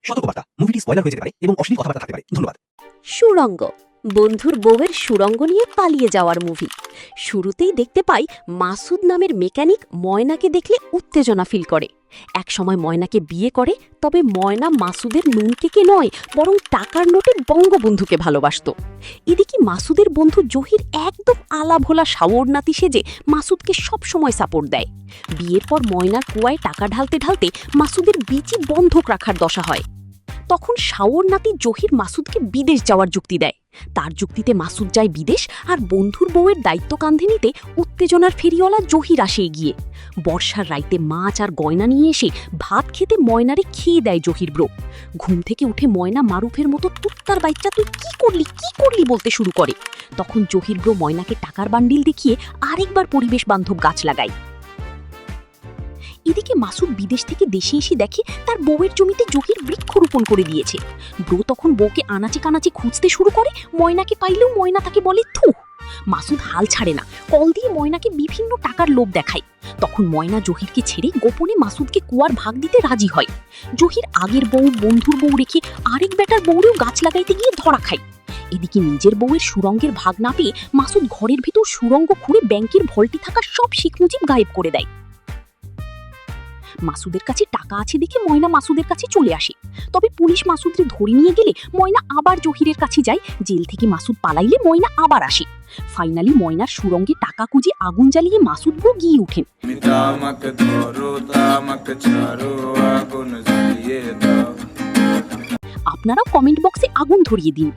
সতর্কবার্তা, মুভিটি স্পয়লার হয়ে যেতে পারে এবং অশ্লীল কথাবার্তা থাকতে পারে। ধন্যবাদ। সুড়ঙ্গ বন্ধুর বউয়ের সুড়ঙ্গ নিয়ে পালিয়ে যাওয়ার মুভি। শুরুতেই দেখতে পাই মাসুদ নামের মেকানিক ময়নাকে দেখলে উত্তেজনা ফিল করে। একসময় ময়নাকে বিয়ে করে, তবে ময়না মাসুদের নুনকেকে নয় বরং টাকার নোটে বঙ্গবন্ধুকে ভালোবাসত। এদিকে মাসুদের বন্ধু জহির একদম আলাভোলা শাওর নাতি সেজে মাসুদকে সবসময় সাপোর্ট দেয়। বিয়ের পর ময়নার কুয়ায় টাকা ঢালতে ঢালতে মাসুদের বিচি বন্ধক রাখার দশা হয়। তখন শাওর নাতি জহির মাসুদকে বিদেশ যাওয়ার যুক্তি দেয়। তার যুক্তিতে মাসুদ যায় বিদেশ, আর বন্ধুর বউয়ের দায়িত্ব কাঁধে নিতে উত্তেজনার ফেরিওয়ালা জহির আসে এগিয়ে। বর্ষার রাইতে মাছ আর গয়না নিয়ে এসে ভাত খেতে ময়নারে খেয়ে দেয় জহির ব্রো। ঘুম থেকে উঠে ময়না মারুফের মতো তুত্তার বাচ্চা তুই কি করলি বলতে শুরু করে। তখন জহির ব্রো ময়নাকে টাকার বান্ডিল দেখিয়ে আরেকবার পরিবেশ বান্ধব গাছ লাগায়। এদিকে মাসুদ বিদেশ থেকে দেশে এসে দেখে তার বউয়ের জমিতে জহির বৃক্ষরোপণ করে দিয়েছে। ব্রো তখন বউকে আনাচে কানাচে খুঁজতে শুরু করে, ময়নাকে পাইলেও ময়না তাকে বলে থু। মাসুদ হাল ছাড়ে না, কল দিয়ে ময়নাকে বিভিন্ন টাকার লোভ দেখায়। তখন ময়না জহিরকে ছেড়ে গোপনে মাসুদকে কুয়ার ভাগ দিতে রাজি হয়। জহির আগের বউ, বন্ধুর বউ রেখে আরেক বেটার বউরেও গাছ লাগাইতে গিয়ে ধরা খায়। এদিকে নিজের বউয়ের সুরঙ্গের ভাগ না পেয়ে মাসুদ ঘরের ভিতর সুরঙ্গ খুঁড়ে ব্যাংকের ভল্টে থাকা সব শিখমুজিব গায়েব করে দেয়। মাসুদের কাছে টাকা আছে দেখে ময়না মাসুদের কাছে চলে আসে। তবে পুলিশ মাসুদকে ধরে নিয়ে গেলে ময়না আবার জহিরের কাছে যায়। জেল থেকে মাসুদ পালাইলে ময়না আবার আসে। ফাইনালি ময়নার সুরঙ্গে টাকা খুঁজে আগুন জ্বালিয়ে মাসুদ ব্রো গিয়ে উঠেন। আপনারাও কমেন্ট বক্সে আগুন ধরিয়ে দিন।